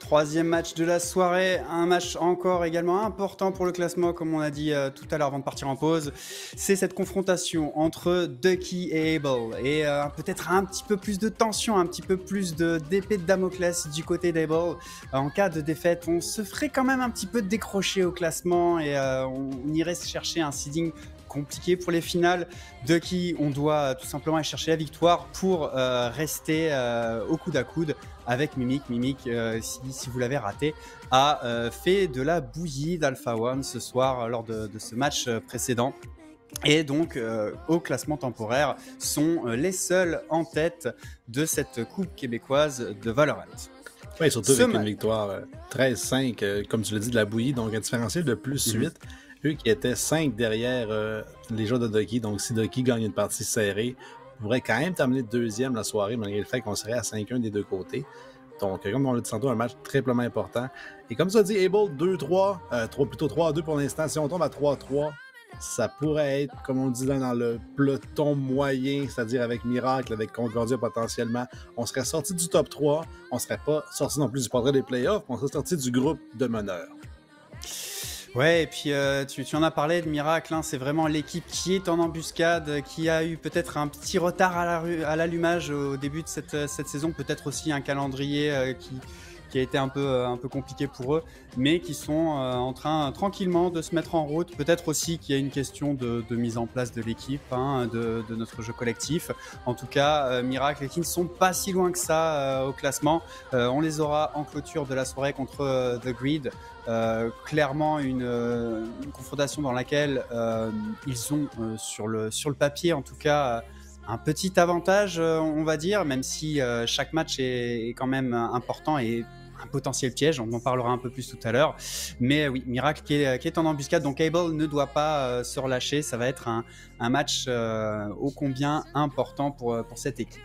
troisième match de la soirée, un match encore également important pour le classement, comme on a dit tout à l'heure avant de partir en pause. C'est cette confrontation entre Ducky et Abel, et peut-être un petit peu plus de tension, un petit peu plus d'épée de Damoclès du côté d'Abel. En cas de défaite, on se ferait quand même un petit peu décrocher au classement, et on irait chercher un seeding compliqué pour les finales. Ducky, on doit tout simplement aller chercher la victoire pour rester au coude à coude avec Mimic. Mimic, si vous l'avez raté, a fait de la bouillie d'Alpha One ce soir lors de ce match précédent. Et donc, au classement temporaire, sont les seuls en tête de cette coupe québécoise de Valorant. Oui, surtout avec une victoire 13-5, comme tu l'as dit, de la bouillie, donc un différentiel de plus 8. Eux qui étaient 5 derrière les joueurs de Ducky. Donc, si Ducky gagne une partie serrée, on pourrait quand même terminer deuxième la soirée, malgré le fait qu'on serait à 5-1 des deux côtés. Donc, comme on l'a dit tantôt, un match triplement important. Et comme ça dit, Abel 2-3, plutôt 3-2 pour l'instant. Si on tombe à 3-3, ça pourrait être, comme on dit là, dans le peloton moyen, c'est-à-dire avec Miracle, avec Concordia potentiellement. On serait sorti du top 3, on ne serait pas sorti non plus du portrait des playoffs, on serait sorti du groupe de meneurs. Ouais, et puis tu en as parlé de Miracle, hein, c'est vraiment l'équipe qui est en embuscade, qui a eu peut-être un petit retard à l'allumage au début de cette saison, peut-être aussi un calendrier qui a été un peu compliqué pour eux, mais qui sont en train tranquillement de se mettre en route. Peut-être aussi qu'il y a une question de mise en place de l'équipe, hein, de notre jeu collectif. En tout cas, Miracle, qui ne sont pas si loin que ça au classement. On les aura en clôture de la soirée contre The Grid. Clairement une confrontation dans laquelle ils ont sur le papier en tout cas un petit avantage, on va dire, même si chaque match est quand même important et un potentiel piège, on en parlera un peu plus tout à l'heure. Mais oui, Miracle qui est en embuscade, donc Abel ne doit pas se relâcher. Ça va être un match ô combien important pour cette équipe.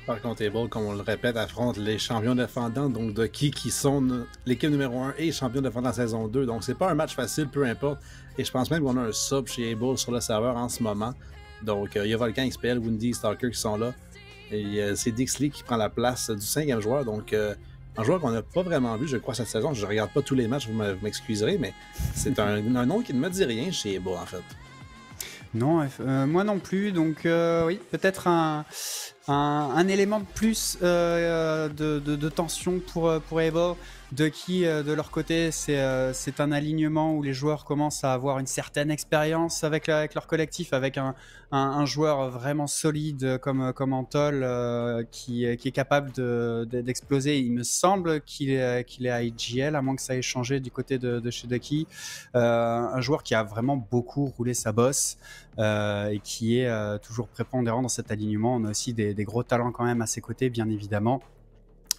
Par contre, Abel, comme on le répète, affronte les champions défendants, donc Ducky, qui sont l'équipe numéro 1 et champion défendant saison 2. Donc, c'est pas un match facile, peu importe. Et je pense même qu'on a un sub chez Abel sur le serveur en ce moment. Donc, il y a Volcan, XPL, Windy, Stalker qui sont là. Et c'est Dixley qui prend la place du 5e joueur. Donc, un joueur qu'on n'a pas vraiment vu, je crois, cette saison. Je ne regarde pas tous les matchs, vous m'excuserez, mais c'est un nom qui ne me dit rien chez Abel, en fait. Non, moi non plus. Donc, oui, peut-être un élément de plus de tension pour Abel. Ducky, de leur côté, c'est un alignement où les joueurs commencent à avoir une certaine expérience avec leur collectif, avec un joueur vraiment solide comme Antol qui est capable d'exploser. Il me semble qu'il est à IGL, à moins que ça ait changé du côté de chez Ducky. Un joueur qui a vraiment beaucoup roulé sa bosse et qui est toujours prépondérant dans cet alignement. On a aussi des gros talents quand même à ses côtés, bien évidemment.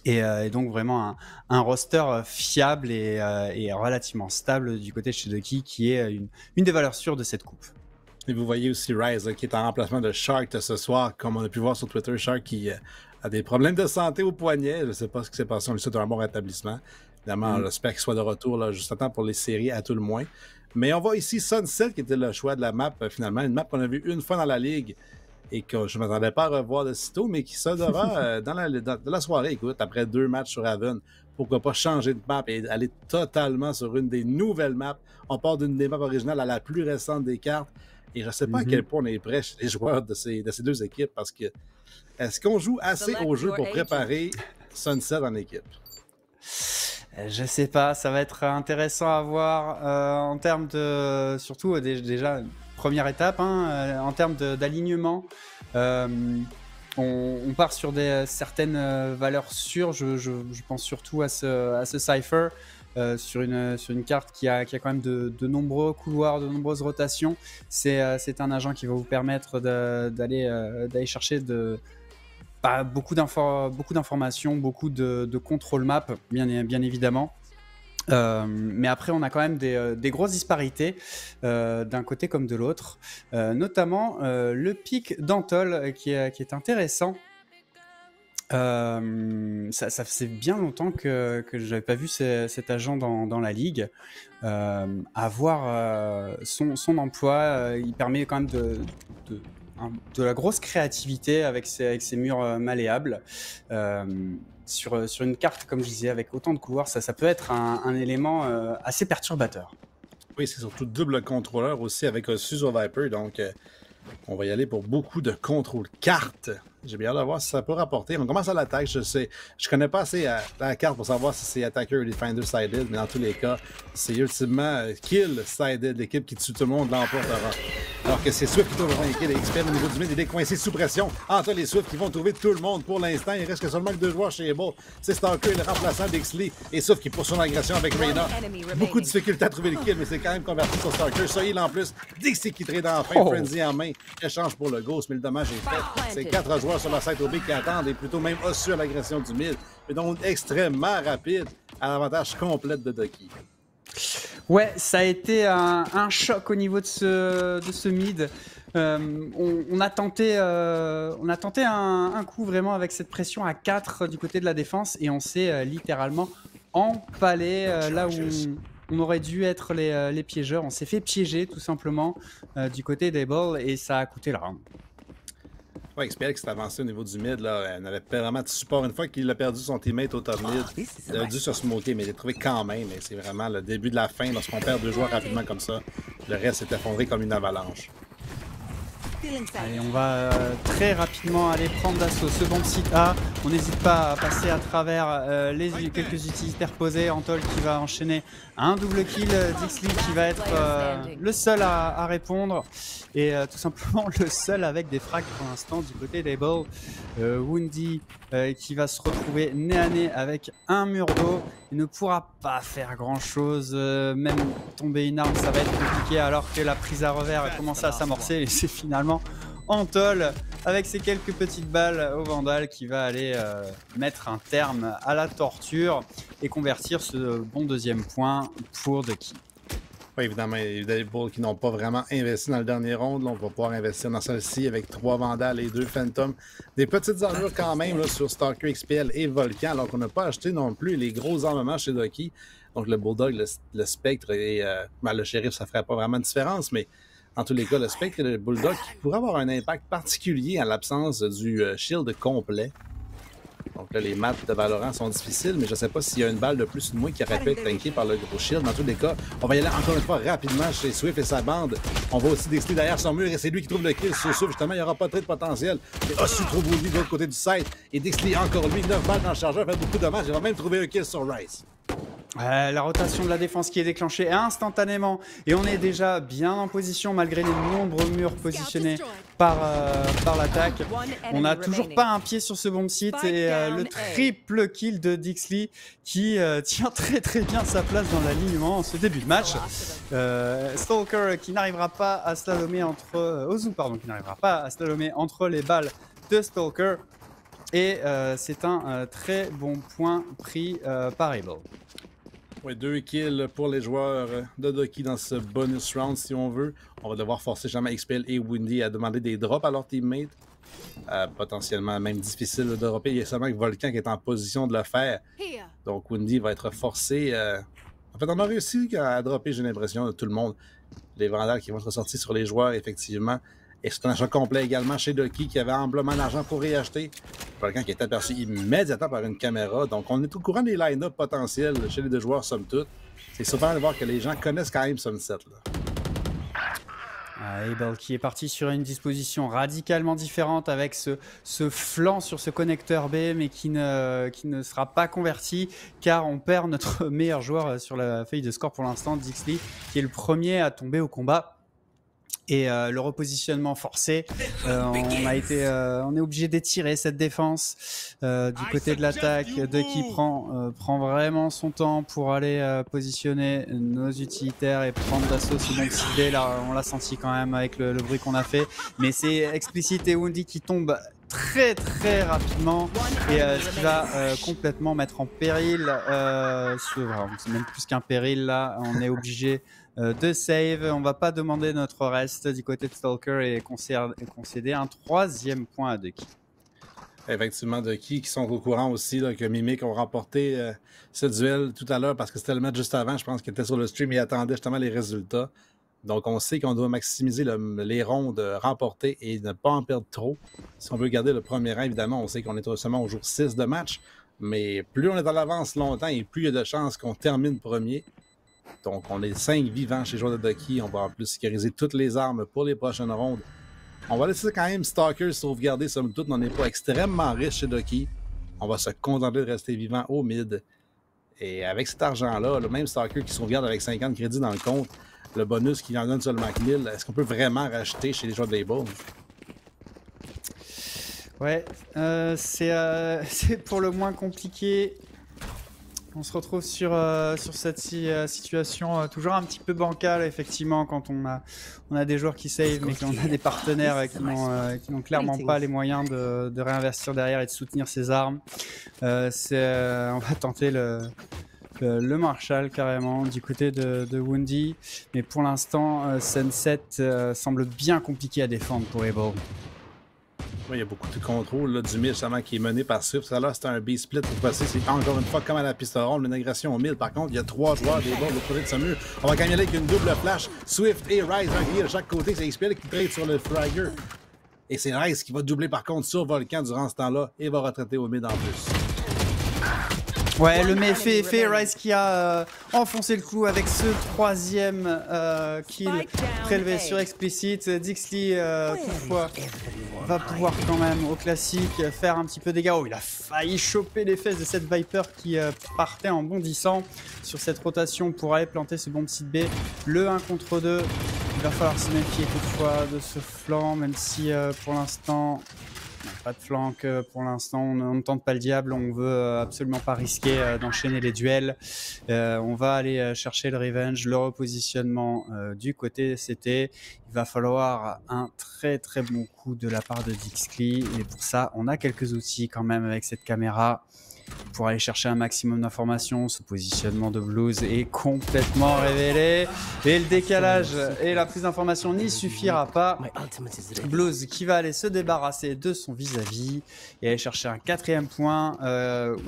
Et donc vraiment un roster fiable et relativement stable du côté de chez Ducky, qui est une des valeurs sûres de cette coupe. Et vous voyez aussi Rise qui est en remplacement de Shark ce soir, comme on a pu voir sur Twitter. Shark qui a des problèmes de santé au poignet. Je ne sais pas ce qui s'est passé, on lui souhaite un bon rétablissement. Évidemment, on espère qu'il soit de retour là, juste à temps pour les séries à tout le moins. Mais on voit ici Sunset qui était le choix de la map finalement. Une map qu'on a vue une fois dans la ligue et que je ne m'attendais pas à revoir de sitôt, mais qui sonnera dans la soirée. Écoute, après 2 matchs sur Haven, pourquoi pas changer de map et aller totalement sur une des nouvelles maps. On part d'une des maps originales à la plus récente des cartes. Et je ne sais pas à quel point on est prêt chez les joueurs de ces deux équipes, parce que est-ce qu'on joue assez au jeu pour préparer Sunset en équipe? Je sais pas, ça va être intéressant à voir en termes de, surtout déjà première étape, hein, en termes d'alignement. On part sur certaines valeurs sûres. Je pense surtout à ce Cypher sur une carte qui a quand même de nombreux couloirs, de nombreuses rotations. C'est un agent qui va vous permettre d'aller chercher beaucoup d'informations, beaucoup de contrôle map, bien évidemment. Mais après, on a quand même des grosses disparités d'un côté comme de l'autre, notamment le pic d'Antol qui est intéressant. Ça faisait bien longtemps que je n'avais pas vu cet agent dans la ligue. Avoir son emploi, il permet quand même de la grosse créativité avec ses murs malléables. sur une carte, comme je disais, avec autant de couloirs, ça peut être un élément assez perturbateur. Oui, c'est surtout double contrôleur aussi avec Ossus sur Viper, donc on va y aller pour beaucoup de contrôle carte. J'ai bien hâte de voir si ça peut rapporter. On commence à l'attaque, je connais pas assez la carte pour savoir si c'est attacker ou defender sided, mais dans tous les cas, c'est ultimement kill sided, l'équipe qui tue tout le monde l'emportera. Alors que c'est Swift qui trouve un kill et expert au niveau du mid, il est coincé sous pression. Entre les Swift qui vont trouver tout le monde pour l'instant, il reste que seulement que 2 joueurs chez Able. C'est Stalker, le remplaçant d'Ixley, et Swift qui poursuit son agression avec Reyna. Beaucoup de difficultés à trouver le kill, mais c'est quand même converti sur Stalker. Ça, il en plus, Dixie qui trade enfin, Frenzy en main, échange pour le Ghost, mais le dommage est fait. C'est 4 joueurs sur la site OB qui attendent et plutôt même Ossus à l'agression du mid, mais donc extrêmement rapide à l'avantage complète de Ducky. Ouais, ça a été un choc au niveau de ce mid. On a tenté un coup vraiment avec cette pression à 4 du côté de la défense et on s'est littéralement empalé là où on aurait dû être les piégeurs. On s'est fait piéger tout simplement du côté des balls et ça a coûté le round. Ouais, XPL qui s'est avancé au niveau du mid, là, elle n'avait pas vraiment de support. Une fois qu'il a perdu son teammate au top mid, il a dû se smoker, mais il l'a trouvé quand même. Et c'est vraiment le début de la fin. Lorsqu'on perd 2 joueurs rapidement comme ça, le reste s'est effondré comme une avalanche. Allez, on va très rapidement aller prendre d'assaut ce bon site A. On n'hésite pas à passer à travers quelques utilitaires posés. Antol qui va enchaîner un double kill. Dixley qui va être le seul à répondre. Et tout simplement le seul avec des frags pour l'instant du côté des balls. Woundy qui va se retrouver nez à nez avec un mur d'eau. Il ne pourra pas faire grand chose. Même tomber une arme, ça va être compliqué alors que la prise à revers a commencé à s'amorcer. Et c'est finalement Antol avec ses quelques petites balles au Vandal qui va aller mettre un terme à la torture et convertir ce bon deuxième point pour Ducky. Oui, évidemment, il y a des balls qui n'ont pas vraiment investi dans le dernier round. Là, on va pouvoir investir dans celle-ci avec 3 Vandals et 2 Phantoms. Des petites armures quand même là, sur Stalker, XPL et Volcan, alors qu'on n'a pas acheté non plus les gros armements chez Ducky. Donc le Bulldog, le Spectre et le Sheriff, ça ne ferait pas vraiment de différence, mais en tous les cas, le Spectre et le Bulldog qui pourraient avoir un impact particulier en l'absence du shield complet. Donc là, les maps de Valorant sont difficiles, mais je ne sais pas s'il y a une balle de plus ou de moins qui aurait pu être tankée par le gros shield. Dans tous les cas, on va y aller encore une fois rapidement chez Swift et sa bande. On va aussi décider derrière son mur et c'est lui qui trouve le kill sur Swift. Justement, il n'y aura pas très de potentiel. Mais Ossus trouve Woody de l'autre côté du site. Et Dixley, encore lui, 9 balles dans le chargeur, fait beaucoup de dommages. Il va même trouver un kill sur Rice. La rotation de la défense qui est déclenchée instantanément et on est déjà bien en position malgré les nombreux murs positionnés par l'attaque. On n'a toujours pas un pied sur ce bomb site et le triple kill de Dixley qui tient très très bien sa place dans l'alignement en ce début de match. Stalker qui n'arrivera pas à slalomer Ozu qui n'arrivera pas à slalomer entre les balles de Stalker et c'est un très bon point pris par Able. Oui, 2 kills pour les joueurs de Ducky dans ce bonus round, si on veut. On va devoir forcer jamais XPL et Woundy à demander des drops à leurs teammates. Potentiellement même difficile de dropper. Il y a seulement que Volcan qui est en position de le faire. Donc Woundy va être forcé. En fait, on a réussi à dropper, j'ai l'impression, de tout le monde. Les Vandals qui vont être ressortis sur les joueurs, effectivement. Et c'est un achat complet également chez Ducky qui avait amplement d'argent pour réacheter. Quelqu'un qui est aperçu immédiatement par une caméra. Donc, on est au courant des line-up potentiels chez les 2 joueurs, somme toute. C'est surprenant de voir que les gens connaissent quand même Sunset. Able qui est parti sur une disposition radicalement différente avec ce flanc sur ce connecteur B, mais qui ne sera pas converti car on perd notre meilleur joueur sur la feuille de score pour l'instant, Dixley, qui est le premier à tomber au combat. Et le repositionnement forcé, on est obligé d'étirer cette défense du côté de l'attaque. Ducky prend vraiment son temps pour aller positionner nos utilitaires et prendre d'assaut ce bon ciblé. Là, on l'a senti quand même avec le bruit qu'on a fait. Mais c'est Explicit et Woundy qui tombent très très rapidement et ce qui va complètement mettre en péril, c'est même plus qu'un péril là, on est obligé de save, on va pas demander notre reste du côté de Stalker et concéder un 3e point à Ducky. Effectivement, Ducky qui sont au courant aussi là, que Mimic ont remporté ce duel tout à l'heure parce que c'était le match juste avant, je pense qu'il était sur le stream et attendait justement les résultats. Donc, on sait qu'on doit maximiser les rondes remportées et ne pas en perdre trop. Si on veut garder le premier rang, évidemment, on sait qu'on est seulement au jour 6 de match. Mais plus on est dans l'avance longtemps et plus il y a de chances qu'on termine premier. Donc, on est 5 vivants chez les joueurs de Ducky. On va en plus sécuriser toutes les armes pour les prochaines rondes. On va laisser quand même Stalker sauvegarder, somme toute. On n'est pas extrêmement riche chez Ducky. On va se contenter de rester vivant au mid. Et avec cet argent-là, le même Stalker qui sauvegarde avec 50 crédits dans le compte, le bonus qui en donne seulement 1000, est-ce qu'on peut vraiment racheter chez les joueurs de Able? Ouais, c'est pour le moins compliqué. On se retrouve sur cette situation toujours un petit peu bancale, effectivement, quand on a des joueurs qui save, mais qu'on a des partenaires qui n'ont clairement pas les moyens de réinvestir derrière et de soutenir ses armes. On va tenter le Marshall carrément du côté de Woundy, mais pour l'instant, Sunset semble bien compliqué à défendre pour Able. Il y a beaucoup de contrôle là, du mid justement qui est mené par Swift. Ça là, c'était un B-split. Pour passer, c'est encore une fois comme à la piste ronde, une agression au mid. Par contre, il y a 3 joueurs des bords de l'autre côté de ce mur. On va gagner avec une double flash. Swift et Rise un de chaque côté. C'est XPL qui trade sur le Fragger. Et c'est Rise qui va doubler par contre sur Volcan durant ce temps-là et va retraiter au mid en plus. Ouais, le méfait est fait. Rise qui a enfoncé le clou avec ce 3e kill prélevé sur Explicit. Dixley, toutefois, va pouvoir quand même, au classique, faire un petit peu de dégâts. Oh, il a failli choper les fesses de cette Viper qui partait en bondissant sur cette rotation pour aller planter ce bomb site B. Le 1 contre 2. Il va falloir se méfier toutefois de ce flanc, même si pour l'instant... Pas de flank pour l'instant, on ne tente pas le diable, on veut absolument pas risquer d'enchaîner les duels. On va aller chercher le revenge, le repositionnement du côté CT. Il va falloir un très très bon coup de la part de Dixley et pour ça on a quelques outils quand même avec cette caméra pour aller chercher un maximum d'informations. Ce positionnement de Blues est complètement révélé et le décalage et la prise d'information n'y suffira pas. Blues qui va aller se débarrasser de son vis-à-vis et aller chercher un 4e point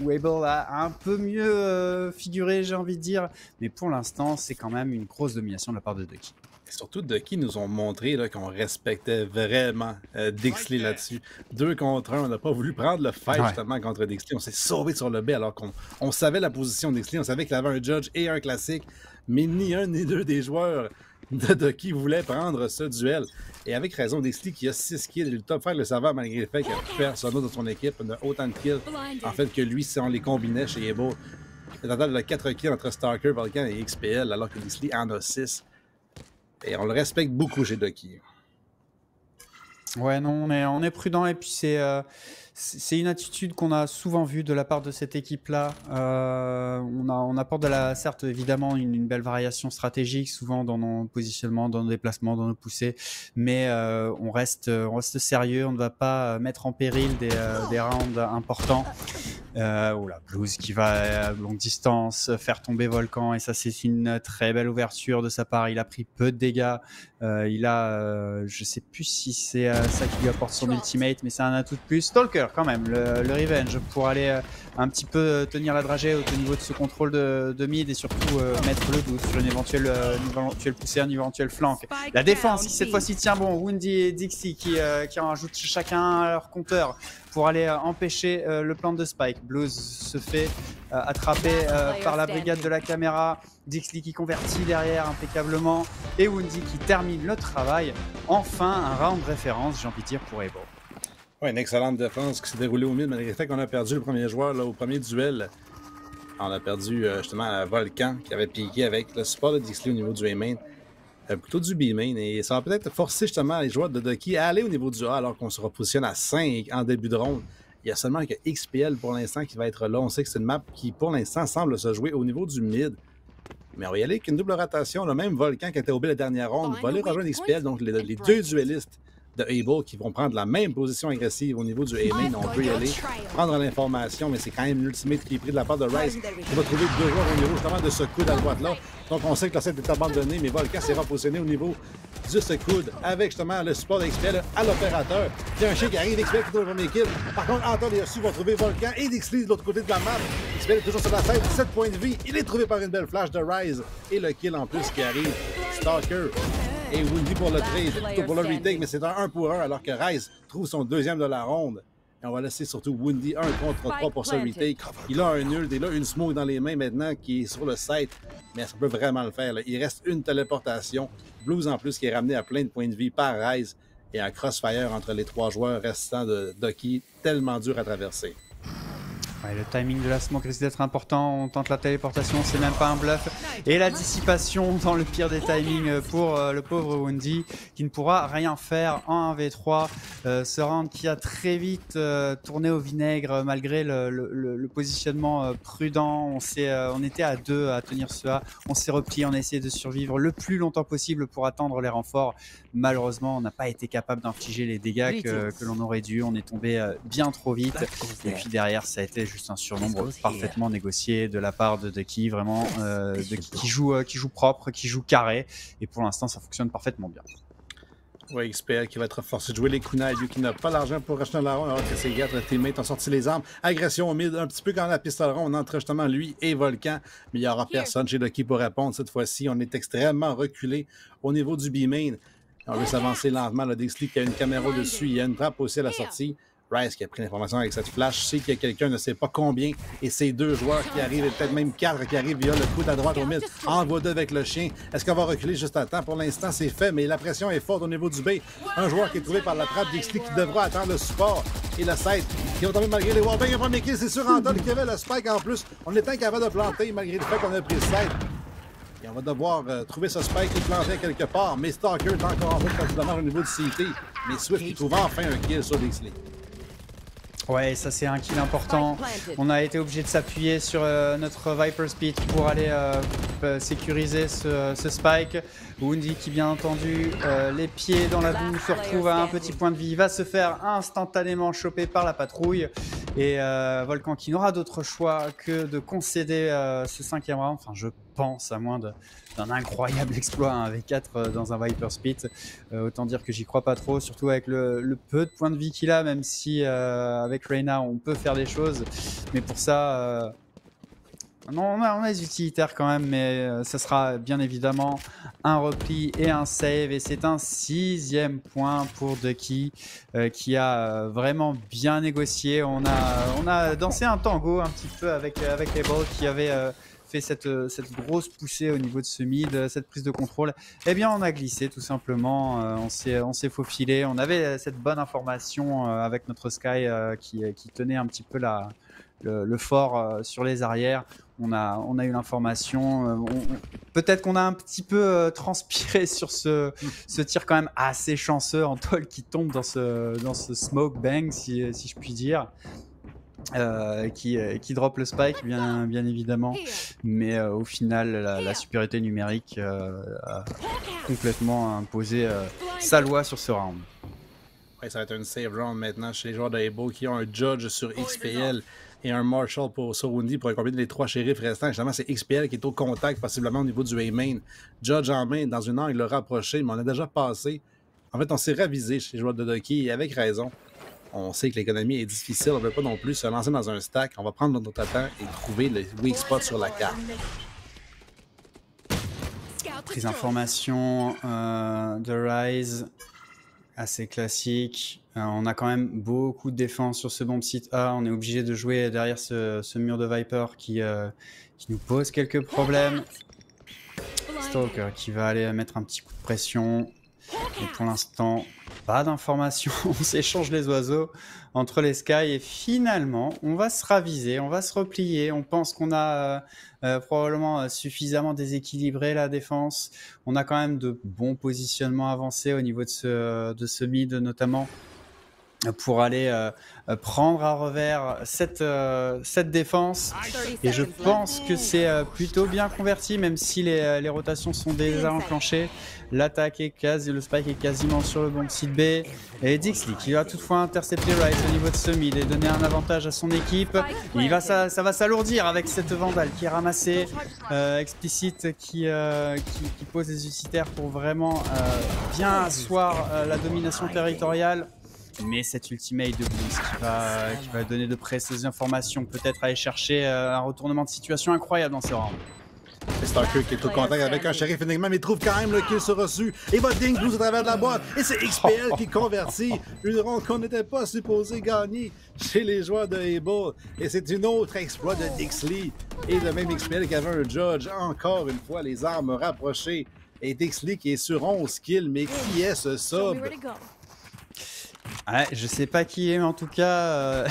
où Able a un peu mieux figuré, j'ai envie de dire, mais pour l'instant c'est quand même une grosse domination de la part de Ducky. Surtout Ducky nous ont montré qu'on respectait vraiment Dixley là-dessus. 2 contre 1, on n'a pas voulu prendre le fight justement contre Dixley. On s'est sauvé sur le B alors qu'on savait la position de Dixley. On savait qu'il avait un judge et un classique, mais ni un ni deux des joueurs de Ducky voulaient prendre ce duel. Et avec raison, Dixley qui a 6 kills, le top frère le savait malgré le fait qu'il a personne de son équipe n'a autant de kills en fait que lui si on les combinait chez Able. Le total de 4 kills entre Stalker, Volcan et XPL alors que Dixley en a 6. Et on le respecte beaucoup chez Ducky. Ouais, non, on est prudent et puis c'est une attitude qu'on a souvent vue de la part de cette équipe-là. On apporte certes évidemment une belle variation stratégique, souvent dans nos positionnements, dans nos déplacements, dans nos poussées, mais on reste sérieux, on ne va pas mettre en péril des rounds importants. Blues qui va à longue distance faire tomber Volcan et ça c'est une très belle ouverture de sa part. Il a pris peu de dégâts, je sais plus si c'est ça qui lui apporte son ultimate, mais c'est un atout de plus. Stalker quand même, le revenge pour aller un petit peu tenir la dragée au niveau de ce contrôle de mid et surtout mettre le doute sur une éventuelle poussée, un éventuel flank. La défense qui cette fois-ci tient bon, Woundy et Dixie qui en rajoutent chacun à leur compteur pour aller empêcher le plan de Spike. Blues se fait attraper par la brigade de la caméra. Dixley qui convertit derrière impeccablement. Et Woundy qui termine le travail. Enfin, un round référence, j'ai envie de dire, pour Able. Ouais, une excellente défense qui s'est déroulée au mid, malgré le fait qu'on a perdu le premier joueur là, au premier duel. On a perdu justement Volcan qui avait piqué avec le support de Dixley au niveau du A-main. Plutôt du B-main. Et ça va peut-être forcer justement les joueurs de Ducky à aller au niveau du A alors qu'on se repositionne à 5 en début de ronde. Il y a seulement que XPL pour l'instant qui va être là. On sait que c'est une map qui pour l'instant semble se jouer au niveau du mid. Mais on va y aller avec une double rotation. Le même Volcan qui était au B la dernière ronde va aller rejoindre XPL. Donc les 2 duellistes de Able qui vont prendre la même position agressive au niveau du A-main. On peut y aller, prendre l'information, mais c'est quand même l'ultimate qui est pris de la part de Rise qui va trouver 2 joueurs au niveau justement de ce coude à droite-là. Donc on sait que la set est abandonnée, mais Volcan s'est repositionné au niveau de ce coude avec justement le support d'XPL à l'opérateur. Il y a un chien qui arrive, XPL qui trouve le premier kill. Par contre, Anton et Yossu vont trouver Volcan et Dixley de l'autre côté de la map. XPL est toujours sur la scène, 7 points de vie. Il est trouvé par une belle flash de Rise et le kill en plus qui arrive. Stalker et Woundy pour le trade, plutôt pour le retake, mais c'est un 1 pour 1 alors que Rise trouve son 2e de la ronde. Et on va laisser surtout Woundy 1 contre 3 pour ce retake. Il a un ult, il a une smoke dans les mains maintenant qui est sur le site, mais ça peut vraiment le faire. Là. Il reste une téléportation. Blues en plus qui est ramené à plein de points de vie par Ryze et un crossfire entre les 3 joueurs restants de Ducky, tellement dur à traverser. Ouais, le timing de la smoke risque d'être important, on tente la téléportation, c'est même pas un bluff. Et la dissipation dans le pire des timings pour le pauvre Woundy qui ne pourra rien faire en 1v3. Ce round qui a très vite tourné au vinaigre malgré le positionnement prudent. On était à 2 à tenir ce A, on s'est replié, on a essayé de survivre le plus longtemps possible pour attendre les renforts. Malheureusement, on n'a pas été capable d'infliger les dégâts que l'on aurait dû, on est tombé bien trop vite. Et puis derrière, ça a été juste un surnombre parfaitement négocié de la part de Ducky, vraiment qui joue propre, qui joue carré, et pour l'instant ça fonctionne parfaitement bien. Oui, XPL qui va être forcé de jouer les kunai, lui qui n'a pas l'argent pour acheter un larron alors que ses gars, teammates ont sorti les armes. Agression au mid, un petit peu comme la pistoleron, on entre justement lui et Volcan, mais il n'y aura personne chez Ducky pour répondre cette fois-ci. On est extrêmement reculé au niveau du B-main. On veut s'avancer lentement, le Dixley qui a une caméra dessus, il y a une trappe aussi à la sortie. Ryze qui a pris l'information avec cette flash, sait qu'il y a quelqu'un, ne sait pas combien, et ces 2 joueurs qui arrivent, et peut-être même 4 qui arrivent via le coup à droite au mid, envoie 2 avec le chien. Est-ce qu'on va reculer juste à temps? Pour l'instant, c'est fait, mais la pression est forte au niveau du B. Un joueur qui est trouvé par la trappe d'Ixley qui devra attendre le support, et le side qui va tomber malgré les wallbangs. Un premier kill, c'est sur Anton qui avait le spike en plus. On est incapable de planter malgré le fait qu'on a pris le side. Et on va devoir trouver ce spike et planter quelque part, mais Stalker est encore en route quand il demande au niveau du CT. Mais Swift qui trouve enfin un kill sur Dixley. Ouais, ça c'est un kill important. On a été obligé de s'appuyer sur notre Viper Speed pour aller sécuriser ce spike. Woundy qui bien entendu, les pieds dans la boue, se retrouve à un petit point de vie, va se faire instantanément choper par la patrouille. Et Volcan qui n'aura d'autre choix que de concéder ce 5e round. Enfin, je pense, à moins d'un incroyable exploit, un V4 dans un Viper Spit. Autant dire que j'y crois pas trop, surtout avec le peu de points de vie qu'il a, même si avec Reyna on peut faire des choses. Mais pour ça, non, on a des utilitaires quand même, mais ça sera bien évidemment un repli et un save. Et c'est un 6e point pour Ducky qui a vraiment bien négocié. On a dansé un tango un petit peu avec les balls qui avaient fait cette grosse poussée au niveau de ce mid, cette prise de contrôle. Eh bien, on a glissé tout simplement. On s'est faufilé. On avait cette bonne information avec notre Sky qui tenait un petit peu le fort sur les arrières. On a eu l'information. Peut-être qu'on a un petit peu transpiré sur ce tir quand même assez chanceux en toll qui tombe dans ce smoke bang, si je puis dire. Qui drop le spike bien évidemment, mais au final la supériorité numérique a complètement imposé sa loi sur ce round. Ouais, ça va être une save round maintenant chez les joueurs de Ebo qui ont un judge sur XPL et un Marshall sur Woundy pour accompagner les 3 shérifs restants. Justement, c'est XPL qui est au contact possiblement au niveau du A-main. Judge en main dans une angle rapproché, mais on a déjà passé. En fait, on s'est ravisé chez les joueurs de Ducky et avec raison. On sait que l'économie est difficile, on ne veut pas non plus se lancer dans un stack. On va prendre notre temps et trouver le weak spot sur la carte. Prise d'information de Ryze, assez classique. On a quand même beaucoup de défense sur ce bomb site A. On est obligé de jouer derrière ce mur de Viper qui nous pose quelques problèmes. Stalker qui va aller mettre un petit coup de pression. Et pour l'instant, pas d'informations. On s'échange les oiseaux entre les Sky et finalement, on va se raviser, on va se replier. On pense qu'on a probablement suffisamment déséquilibré la défense. On a quand même de bons positionnements avancés au niveau de ce mid notamment, pour aller prendre à revers cette défense. Et je pense que c'est plutôt bien converti, même si les rotations sont déjà enclenchées. L'attaque est le spike est quasiment sur le bon site B. Et Dixley qui va toutefois intercepter Ryze au niveau de ce mid et donner un avantage à son équipe. Ça va s'alourdir avec cette Vandale qui est ramassée. Explicit qui pose des utilitaires pour vraiment bien asseoir la domination territoriale. Mais cette ultimate de Blues qui va donner de précieuses informations, peut-être aller chercher un retournement de situation incroyable dans ce round. C'est Starker qui est tout content avec un shérif uniquement, mais il trouve quand même le kill sur reçu. Et va ding Blues à travers de la boîte. Et c'est XPL qui convertit une ronde qu'on n'était pas supposé gagner chez les joueurs de Able. Et c'est une autre exploit de Dixley. Et le même XPL qui avait un judge. Encore une fois, les armes rapprochées. Et Dixley qui est sur 11 kills, mais qui est ce sub? Ouais, je sais pas qui est, mais en tout cas,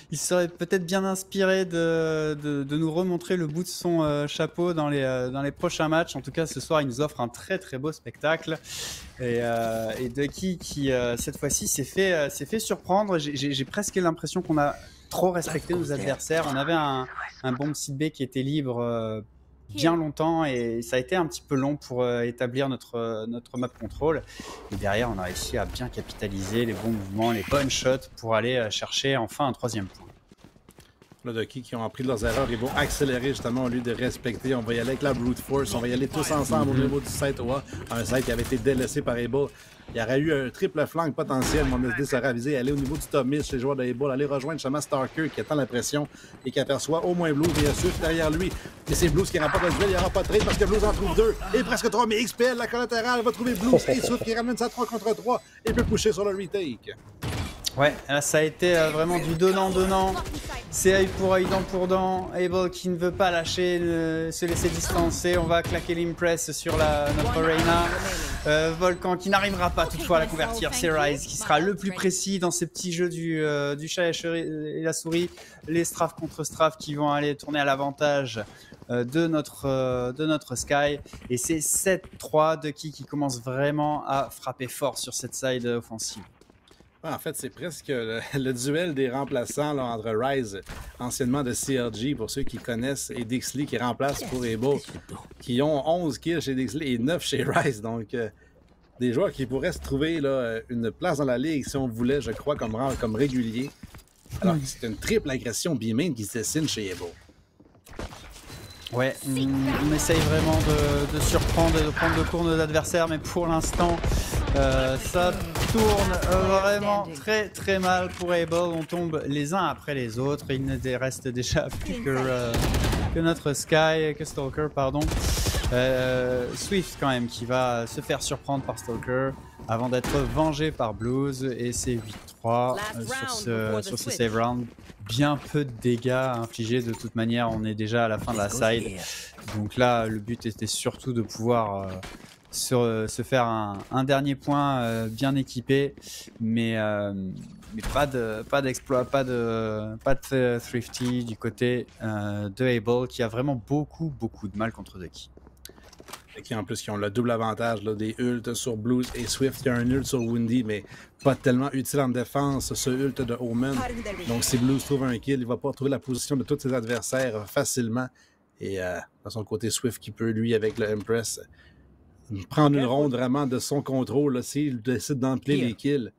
il serait peut-être bien inspiré de nous remontrer le bout de son chapeau dans les prochains matchs. En tout cas, ce soir, il nous offre un très très beau spectacle. Et Ducky qui, cette fois-ci, s'est fait surprendre. J'ai presque l'impression qu'on a trop respecté nos adversaires. On avait un bomb site B qui était libre bien longtemps et ça a été un petit peu long pour établir notre map control. Et derrière, on a réussi à bien capitaliser les bons mouvements, les bonnes shots pour aller chercher enfin un 3e point. Le Ducky qui ont appris de leurs erreurs, ils vont accélérer justement au lieu de respecter. On va y aller avec la brute force, on va y aller tous ensemble au niveau du site OA, un site qui avait été délaissé par Able. Il y aurait eu un triple flank potentiel, mon SD serait avisé, aller au niveau du top mid chez les joueurs de Able, aller rejoindre justement Starker qui attend la pression et qui aperçoit au moins Blues et Swift derrière lui. Mais c'est Blues qui remporte le duel, il n'y aura pas de trade parce que Blues en trouve 2 et presque 3, mais XPL, la collatérale, va trouver Blues et Swift qui ramène ça 3 contre 3 et peut pusher sur le retake. Ouais, là, ça a été vraiment du donnant-donnant. C'est œil pour œil, dent pour dent. Able qui ne veut pas lâcher, se laisser distancer. On va claquer l'impress sur notre Reyna. Volcan qui n'arrivera pas toutefois à la convertir. C'est Rise qui sera le plus précis dans ces petits jeux du chat et la souris. Les Strafe contre Strafe qui vont aller tourner à l'avantage de notre Sky. Et c'est 7-3 Ducky qui commence vraiment à frapper fort sur cette side offensive. En fait, c'est presque le duel des remplaçants là, entre Rise, anciennement de CLG, pour ceux qui connaissent, et Dixley qui remplace pour Able, qui ont 11 kills chez Dixley et 9 chez Rise. Donc, des joueurs qui pourraient se trouver là, une place dans la ligue si on voulait, je crois, comme régulier. Alors que c'est une triple agression B-main qui se dessine chez Able. Ouais, on essaye vraiment de surprendre et de prendre le cours de nos adversaires, mais pour l'instant, ça tourne vraiment très très mal pour Able. On tombe les uns après les autres. Il ne reste déjà plus que notre Sky, que Stalker, pardon. Swift quand même qui va se faire surprendre par Stalker avant d'être vengé par Blues et c'est 8-3 sur ce save round. Bien peu de dégâts infligés de toute manière, on est déjà à la fin de la side. Donc là, le but était surtout de pouvoir se faire un dernier point bien équipé, mais pas d'exploit, pas de thrifty du côté de Able qui a vraiment beaucoup de mal contre Ducky. Et qui en plus qui ont le double avantage là, des ults sur Blues et Swift. Il y a un ult sur Windy, mais pas tellement utile en défense, ce ult de Omen. Donc si Blues trouve un kill, il va pas trouver la position de tous ses adversaires facilement. Et de son côté, Swift qui peut, lui, avec le Empress, prendre une ronde vraiment de son contrôle. S'il décide d'empiler les kills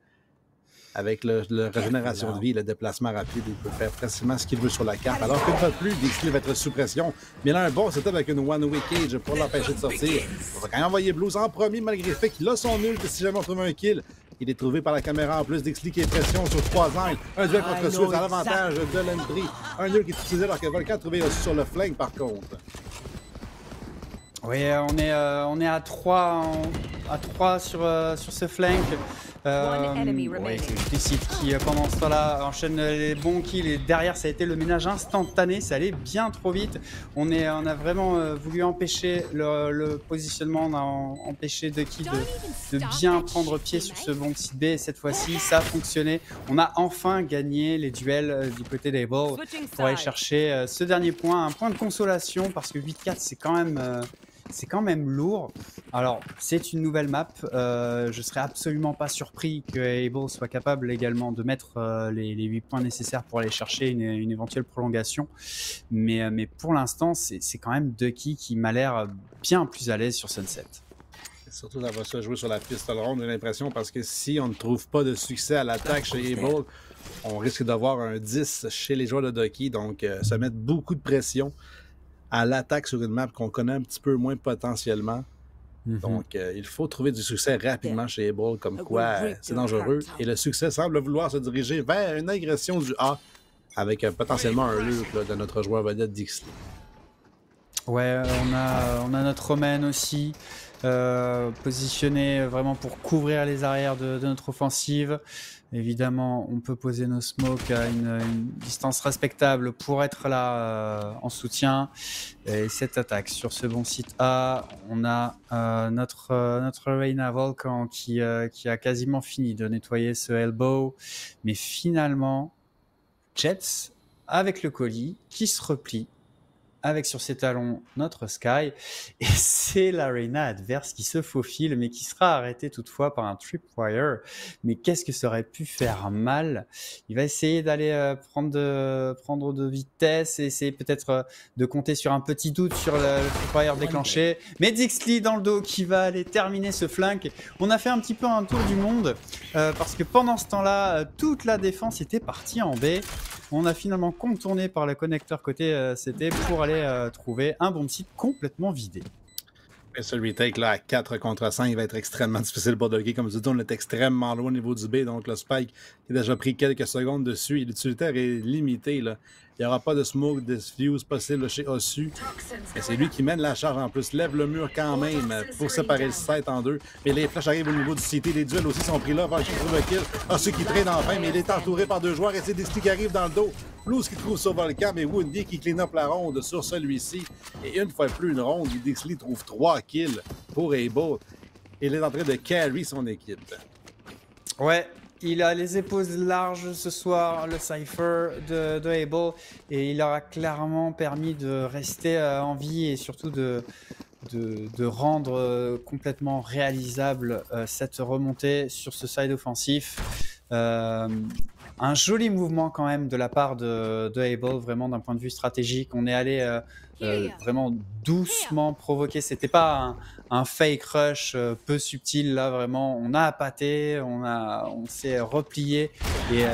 avec la régénération de vie, le déplacement rapide, il peut faire facilement ce qu'il veut sur la carte. Alors qu'une fois de plus, Dixley va être sous pression. Mais il a un bon setup avec une one-way cage pour l'empêcher de sortir. On va quand même envoyer Blues en premier, malgré le fait qu'il a son ult. Si jamais on trouve un kill, il est trouvé par la caméra. En plus, Dixley qui est pression sur 3 angles. Un duel contre Swift à l'avantage de l'Entry. Un ult qui est utilisé alors que Volcan a trouvé aussi sur le flank par contre. Oui, on est à 3 sur ce flank. Ouais, Explicit qui pendant ce temps-là enchaîne les bons kills et derrière ça a été le ménage instantané, ça allait bien trop vite. On a vraiment voulu empêcher le positionnement, on a empêché Ducky de bien prendre pied sur ce bon site B et cette fois-ci ça a fonctionné. On a enfin gagné les duels du côté d'Able pour aller chercher ce dernier point, un point de consolation parce que 8-4 c'est quand même lourd. Alors, c'est une nouvelle map. Je serais absolument pas surpris que Able soit capable également de mettre les 8 points nécessaires pour aller chercher une éventuelle prolongation. Mais pour l'instant, c'est quand même Ducky qui m'a l'air bien plus à l'aise sur Sunset. Surtout, ça va se jouer sur la pistol ronde, j'ai l'impression, parce que si on ne trouve pas de succès à l'attaque chez Able, on risque d'avoir un 10 chez les joueurs de Ducky. Donc, ça met beaucoup de pression à l'attaque sur une map qu'on connaît un petit peu moins potentiellement. Donc, il faut trouver du succès rapidement chez Able, comme quoi c'est dangereux. Et le succès semble vouloir se diriger vers une agression du A avec potentiellement un loop de notre joueur vedette Dixley. Ouais, on a notre Romain aussi, positionné vraiment pour couvrir les arrières de notre offensive. Évidemment, on peut poser nos smokes à une distance respectable pour être là en soutien. Et cette attaque sur ce bon site A, on a notre Reyna Volcan qui a quasiment fini de nettoyer ce elbow. Mais finalement, Jets avec le colis qui se replie avec sur ses talons notre Sky, et c'est l'Arena adverse qui se faufile, mais qui sera arrêté toutefois par un tripwire. Mais qu'est-ce que ça aurait pu faire mal? Il va essayer d'aller prendre de vitesse et essayer peut-être de compter sur un petit doute sur le tripwire déclenché. Mais Dixley dans le dos qui va aller terminer ce flank. On a fait un petit peu un tour du monde parce que pendant ce temps-là, toute la défense était partie en B. On a finalement contourné par le connecteur côté CT pour aller trouver un bomb site complètement vidé. Et ce retake là à 4 contre 5 va être extrêmement difficile pour Dougie. Comme tu dis, on est extrêmement loin au niveau du B, donc le spike qui a déjà pris quelques secondes dessus et l'utilitaire est limité. Là. Il n'y aura pas de smoke diffuse possible chez Osu. Et c'est lui qui mène la charge en plus, lève le mur quand même pour séparer le site en deux. Mais les flashs arrivent au niveau du CT, les duels aussi sont pris là. Valky trouve le kill. Osu qui traîne enfin, mais il est entouré par deux joueurs et c'est Dixley qui arrive dans le dos. Blues qui trouve sur Volcan, mais Woundy qui clean up la ronde sur celui-ci. Et une fois de plus, une ronde où Dixley trouve 3 kills pour Able. Il est en train de carry son équipe. Ouais, il a les épaules larges ce soir, le Cypher de Able, et il aura clairement permis de rester en vie et surtout de rendre complètement réalisable cette remontée sur ce side offensif. Un joli mouvement quand même de la part de Able, vraiment d'un point de vue stratégique. On est allé vraiment doucement provoquer. C'était pas un fake rush peu subtil là, vraiment. On a appâté, on s'est replié et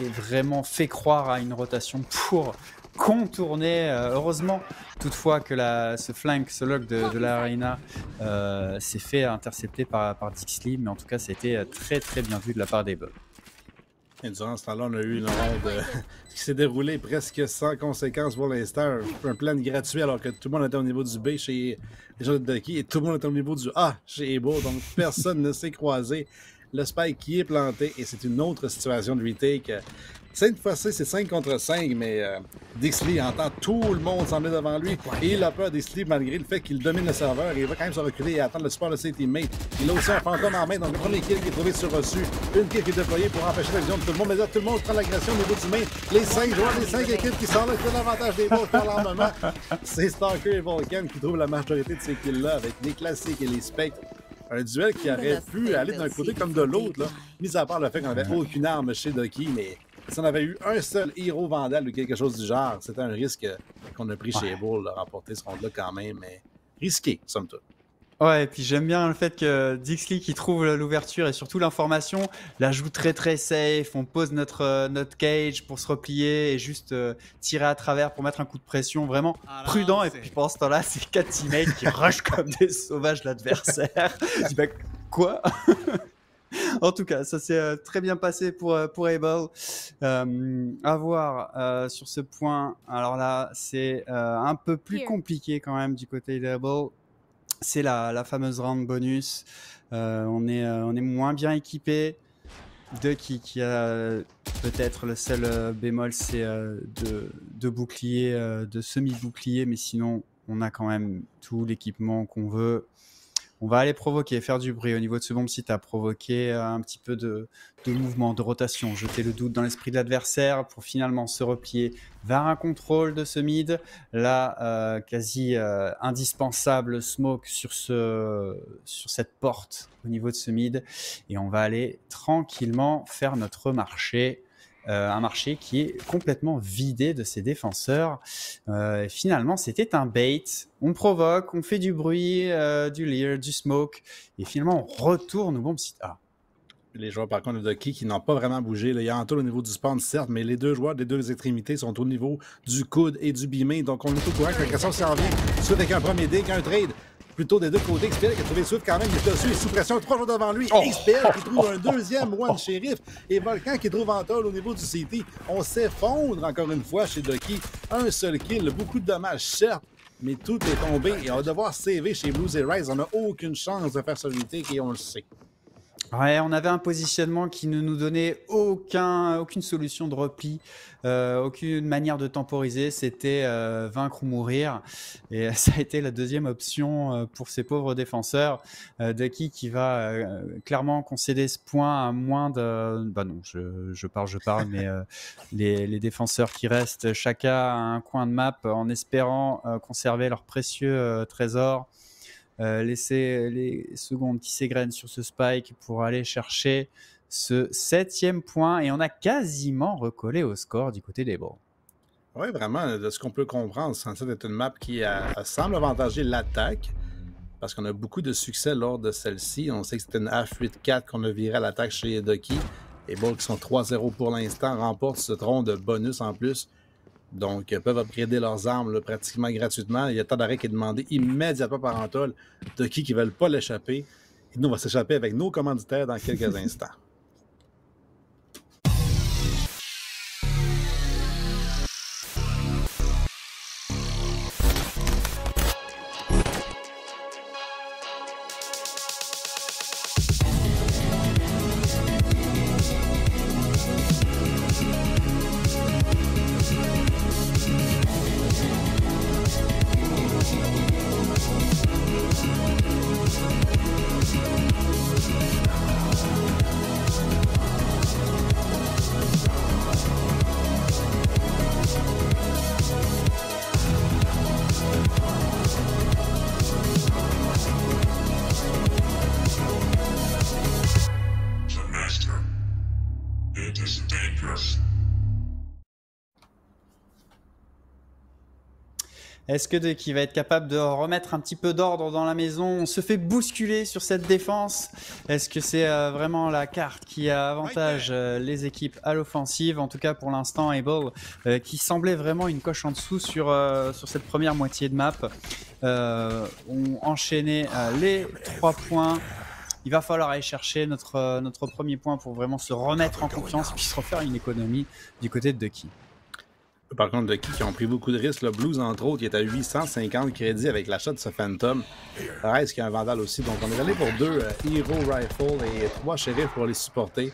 vraiment fait croire à une rotation pour contourner. Heureusement, toutefois que ce flank, ce lock de l'Arena s'est fait intercepter par Dixley, mais en tout cas, ça a été très très bien vu de la part d'Able. Et durant ce temps-là, on a eu une ronde qui s'est déroulée presque sans conséquence pour l'instant. Un plan gratuit alors que tout le monde était au niveau du B chez les gens de Ducky et tout le monde était au niveau du A chez Able. Donc personne ne s'est croisé. Le spike qui est planté et c'est une autre situation de retake. Cette fois-ci, c'est 5 contre 5, mais Dixley entend tout le monde s'en mettre devant lui et il a peur Dixley malgré le fait qu'il domine le serveur. Il va quand même se reculer et attendre le support de ses teammates. Il a aussi un fantôme en main, donc le premier kill qui est trouvé sur reçu. Une kill qui est déployée pour empêcher la vision de tout le monde. Mais là, tout le monde prend l'agression au niveau du main. Les 5 joueurs, les 5 équipes qui sont là, qui ont l'avantage des balles par l'armement. C'est Stalker et Volcan qui trouvent la majorité de ces kills-là avec les classiques et les spectres. Un duel qui aurait pu aller d'un côté comme de l'autre, là, mis à part le fait qu'on n'avait aucune arme chez Ducky, mais si on avait eu un seul héros vandale ou quelque chose du genre, c'était un risque qu'on a pris chez Able de remporter ce round-là quand même, mais risqué, somme toute. Ouais, et puis j'aime bien le fait que Dixley qui trouve l'ouverture et surtout l'information la joue très très safe. On pose notre cage pour se replier et juste tirer à travers pour mettre un coup de pression vraiment prudent. Et puis pendant ce temps-là, c'est 4 teammates qui rushent comme des sauvages l'adversaire. Je dis, bah, quoi? En tout cas, ça s'est très bien passé pour Able. À voir sur ce point. Alors là, c'est un peu plus compliqué quand même du côté d'Able. C'est la fameuse round bonus. On est moins bien équipé. Ducky qui a peut-être le seul bémol, c'est de bouclier, de semi-bouclier, mais sinon, on a quand même tout l'équipement qu'on veut. On va aller provoquer, faire du bruit au niveau de ce bomb site, à provoquer un petit peu de mouvement, de rotation, jeter le doute dans l'esprit de l'adversaire pour finalement se replier vers un contrôle de ce mid. Là, quasi indispensable smoke sur cette porte au niveau de ce mid. Et on va aller tranquillement faire notre marché. Un marché qui est complètement vidé de ses défenseurs. Finalement, c'était un bait. On provoque, on fait du bruit, du leer, du smoke, et finalement, on retourne au bomb site A. Les joueurs, par contre, de Ducky qui n'ont pas vraiment bougé. Là, il y a Anto au niveau du spawn, certes, mais les deux joueurs des deux extrémités sont au niveau du coude et du bimé. Donc, on est au courant que l'agression s'en vient. Soit avec un premier dig, un trade. Plutôt des deux côtés. XPL qui a trouvé Swift quand même, il est dessus, il est sous pression, 3 joueurs devant lui. XPL qui trouve un deuxième one shérif et Volcan qui trouve Antol au niveau du CT. On s'effondre encore une fois chez Ducky. Un seul kill, beaucoup de dommages, certes, mais tout est tombé et on va devoir saver chez Blues et Rise. On n'a aucune chance de faire ce retake et on le sait. Ouais, on avait un positionnement qui ne nous donnait aucune solution de repli, aucune manière de temporiser. C'était vaincre ou mourir. Et ça a été la deuxième option pour ces pauvres défenseurs. Ducky qui va clairement concéder ce point à moins de... Bah non, je parle, mais les défenseurs qui restent, chacun à un coin de map en espérant conserver leurs précieux trésors. Laisser les secondes qui s'égrènent sur ce spike pour aller chercher ce 7e point et on a quasiment recollé au score du côté des Bulls. Oui, vraiment, de ce qu'on peut comprendre, c'est censé être une map qui semble avantager l'attaque parce qu'on a beaucoup de succès lors de celle-ci. On sait que c'était une H8-4 qu'on a viré à l'attaque chez Ducky. Les Bulls qui sont 3-0 pour l'instant remportent ce tronc de bonus en plus. Donc, peuvent upgrader leurs armes là, pratiquement gratuitement. Il y a temps d'arrêt qui est demandé immédiatement par Antol. Ducky qui ne veulent pas l'échapper. Et nous, on va s'échapper avec nos commanditaires dans quelques instants. Est-ce que Ducky va être capable de remettre un petit peu d'ordre dans la maison? On se fait bousculer sur cette défense. Est-ce que c'est vraiment la carte qui avantage les équipes à l'offensive? En tout cas, pour l'instant, Able, qui semblait vraiment une coche en dessous sur cette première moitié de map, ont enchaîné les 3 points. Il va falloir aller chercher notre premier point pour vraiment se remettre en confiance puis se refaire une économie du côté de Ducky. Par contre, Ducky qui ont pris beaucoup de risques. Le Blues, entre autres, qui est à 850 crédits avec l'achat de ce Phantom. Rise qui a un Vandal aussi. Donc, on est allé pour 2 Hero Rifle et 3 Sheriff pour les supporter.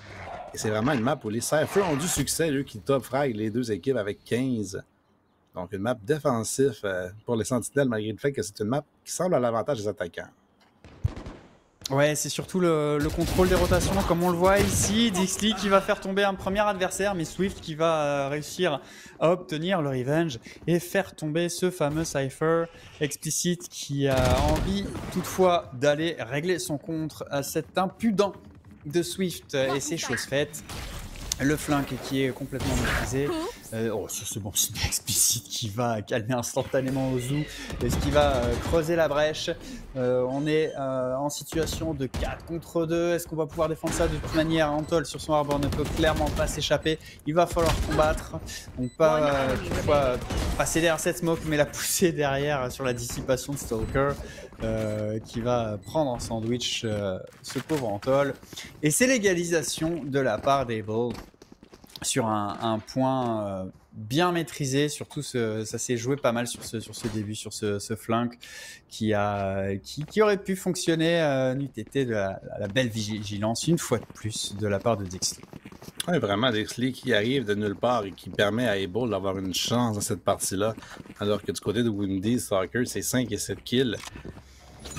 Et c'est vraiment une map où les Cypher ont du succès, eux, qui top frag les deux équipes avec 15. Donc, une map défensive pour les Sentinelles, malgré le fait que c'est une map qui semble à l'avantage des attaquants. Ouais, c'est surtout le contrôle des rotations, comme on le voit ici. Dixley qui va faire tomber un premier adversaire, mais Swift qui va réussir à obtenir le revenge et faire tomber ce fameux Cypher. Explicit qui a envie toutefois d'aller régler son contre à cet impudent de Swift et c'est chose faite. Le flank qui est complètement maîtrisé. C'est bon, c'est Explicit qui va calmer instantanément Ozu. Est-ce qu'il va creuser la brèche? On est en situation de 4 contre 2. Est-ce qu'on va pouvoir défendre ça? De toute manière, Antol sur son Harbor ne peut clairement pas s'échapper. Il va falloir combattre. Donc pas toutefois passer derrière cette smoke, mais la pousser derrière sur la dissipation de Stalker. Qui va prendre en sandwich ce pauvre Antol. Et c'est l'égalisation de la part des Bulls sur un point bien maîtrisé. Surtout, ça s'est joué pas mal sur ce début, sur ce flank qui aurait pu fonctionner n'eût été de la belle vigilance, une fois de plus, de la part de Dixley. Oui, vraiment, Dixley qui arrive de nulle part et qui permet à Able d'avoir une chance dans cette partie-là, alors que du côté de Windy, Stalker, c'est 5 et 7 kills.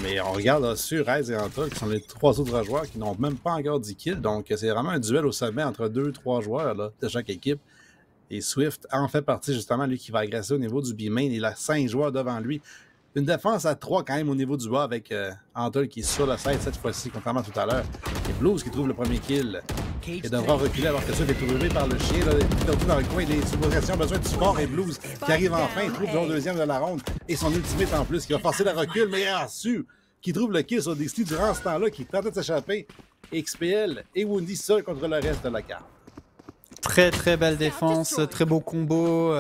Mais on regarde là-dessus, Rise et Antol, qui sont les 3 autres joueurs qui n'ont même pas encore 10 kills. Donc, c'est vraiment un duel au sommet entre 2-3 joueurs là, de chaque équipe. Et Swift en fait partie, justement, lui qui va agresser au niveau du B-main. Il a 5 joueurs devant lui. Une défense à 3 quand même au niveau du bas avec Antol qui est sur le side cette fois-ci, contrairement à tout à l'heure. Et Blues qui trouve le premier kill. Il devra reculer alors que ça est trouvé par le chien. Là, perdu dans le coin, les sous-rotations ont besoin du support et Blues qui arrive enfin, il trouve le deuxième de la ronde et son ultimate en plus qui va forcer le recul, mais il a su qui trouve le kill sur Dixley durant ce temps-là, qui tentait de s'échapper. XPL et Woundy seul contre le reste de la carte. Très très belle défense, très beau combo,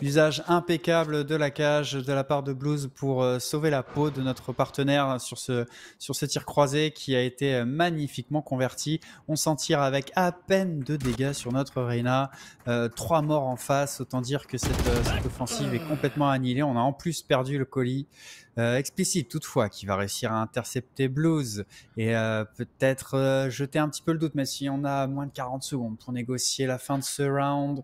usage impeccable de la cage de la part de Blues pour sauver la peau de notre partenaire sur ce tir croisé qui a été magnifiquement converti. On s'en tire avec à peine de dégâts sur notre Reyna, 3 morts en face, autant dire que cette offensive est complètement annihilée. On a en plus perdu le colis. Explicit toutefois qui va réussir à intercepter Blues et peut-être jeter un petit peu le doute, mais si on a moins de 40 secondes pour négocier la fin de ce round.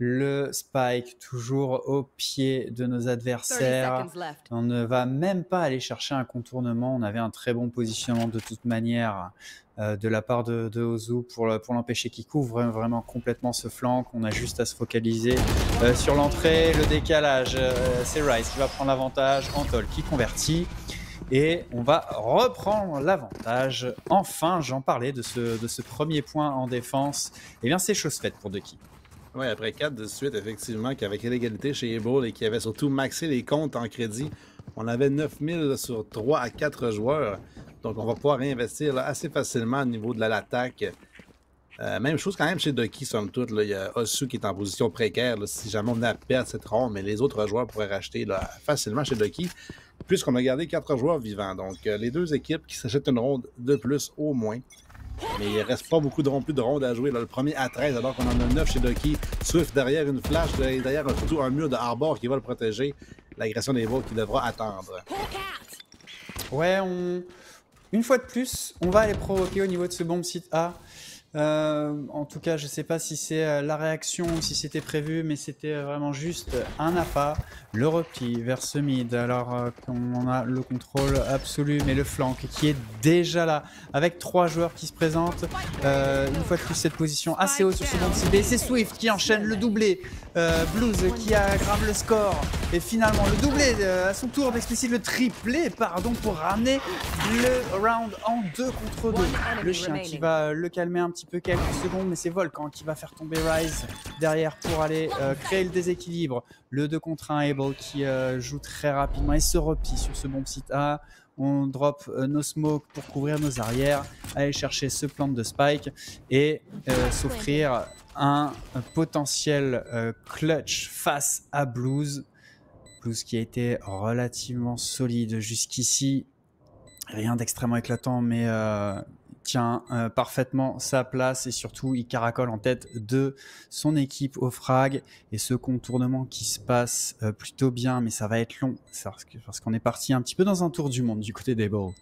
Le spike toujours au pied de nos adversaires. On ne va même pas aller chercher un contournement. On avait un très bon positionnement de toute manière de la part de Ozu pour l'empêcher qu'il couvre vraiment complètement ce flanc. On a juste à se focaliser sur l'entrée, le décalage. C'est Ryze qui va prendre l'avantage. Antol qui convertit. Et on va reprendre l'avantage. Enfin, j'en parlais de ce premier point en défense. Eh bien, c'est chose faite pour Ducky. Oui, après 4 de suite, effectivement, qu'avec l'égalité chez Able et qui avait surtout maxé les comptes en crédit, on avait 9000 sur 3 à 4 joueurs. Donc, on va pouvoir réinvestir là, assez facilement au niveau de l'attaque. Même chose quand même chez Ducky, somme toute. Là, il y a Osu qui est en position précaire là, si jamais on venait à perdre cette ronde, mais les autres joueurs pourraient racheter là, facilement chez Ducky, puisqu'on a gardé 4 joueurs vivants. Donc, les deux équipes qui s'achètent une ronde de plus au moins. Mais il ne reste pas beaucoup de plus de rondes à jouer. Là, le premier à 13, alors qu'on en a 9 chez Ducky. Swift derrière une flash, derrière surtout un mur de Harbor qui va le protéger. L'agression des balles qui devra attendre. Ouais, une fois de plus, on va aller provoquer au niveau de ce bomb site A. En tout cas, je ne sais pas si c'est la réaction ou si c'était prévu, mais c'était vraiment juste un appât. Le repli vers ce mid, alors qu'on a le contrôle absolu, mais le flank qui est déjà là, avec 3 joueurs qui se présentent. Une fois de plus, cette position assez haute sur ce bomb site B. C'est Swift qui enchaîne le doublé. Blues qui aggrave le score. Et finalement, le doublé à son tour d'Explicit, le triplé, pardon, pour ramener le round en 2 contre 2. Le chien qui va le calmer un petit peu quelques secondes, mais c'est Volcan qui va faire tomber Ryze derrière pour aller créer le déséquilibre. Le 2 contre 1 Able qui joue très rapidement et se replie sur ce bomb site A. On drop nos smokes pour couvrir nos arrières, aller chercher ce plant de spike et s'offrir un potentiel clutch face à Blues. Blues qui a été relativement solide jusqu'ici. Rien d'extrêmement éclatant, mais tient parfaitement sa place et surtout il caracole en tête de son équipe au frag et ce contournement qui se passe plutôt bien, mais ça va être long parce qu'on est parti un petit peu dans un tour du monde du côté des balls.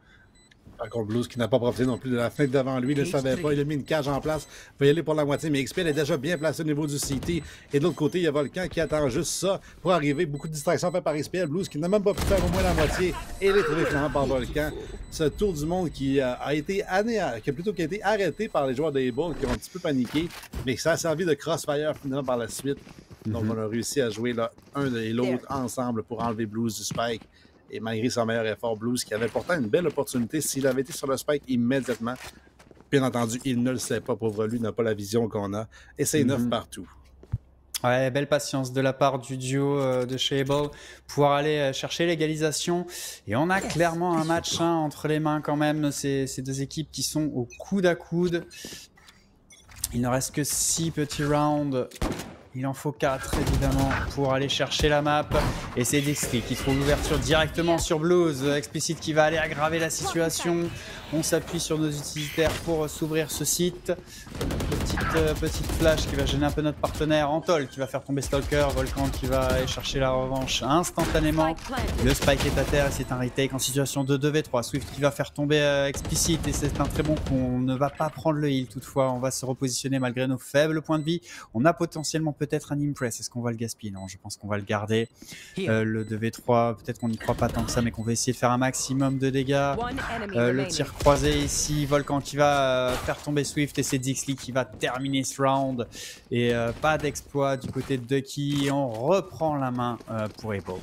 Par contre, Blues qui n'a pas profité non plus de la fenêtre devant lui, il ne le savait pas, il a mis une cage en place, il va y aller pour la moitié, mais XP est déjà bien placé au niveau du CT. Et de l'autre côté, il y a Volcan qui attend juste ça pour arriver. Beaucoup de distractions faites par XP, Blues qui n'a même pas pu faire au moins la moitié. Et il est trouvé finalement par Volcan. Ce tour du monde qui a été arrêté par les joueurs des Bulls qui ont un petit peu paniqué, mais ça a servi de crossfire finalement par la suite. Donc on a réussi à jouer là, un et l'autre ensemble pour enlever Blues du spike. Et malgré son meilleur effort, Blues, qui avait pourtant une belle opportunité, s'il avait été sur le spike immédiatement, bien entendu, il ne le sait pas, pauvre lui, n'a pas la vision qu'on a. Et c'est 9 partout. Ouais, belle patience de la part du duo de chez Able, pouvoir aller chercher l'égalisation. Et on a clairement un match entre les mains quand même, ces deux équipes qui sont au coude à coude. Il ne reste que 6 petits rounds. Il en faut 4 évidemment pour aller chercher la map. Et c'est Dixley qui trouve l'ouverture directement sur Blues. Explicit qui va aller aggraver la situation. On s'appuie sur nos utilitaires pour s'ouvrir ce site. Petite flash qui va gêner un peu notre partenaire. Antol qui va faire tomber Stalker. Volcan qui va aller chercher la revanche instantanément. Le spike est à terre et c'est un retake en situation de 2v3. Swift qui va faire tomber Explicit et c'est un très bon coup. On ne va pas prendre le heal toutefois. On va se repositionner malgré nos faibles points de vie. On a potentiellement peut-être un Impress. Est-ce qu'on va le gaspiller? Non, je pense qu'on va le garder. Le 2v3, peut-être qu'on n'y croit pas tant que ça, mais qu'on va essayer de faire un maximum de dégâts. Le tir croisé ici, Volcan qui va faire tomber Swift et c'est Dixley qui va terminer ce round. Et pas d'exploit du côté de Ducky. Et on reprend la main pour Able.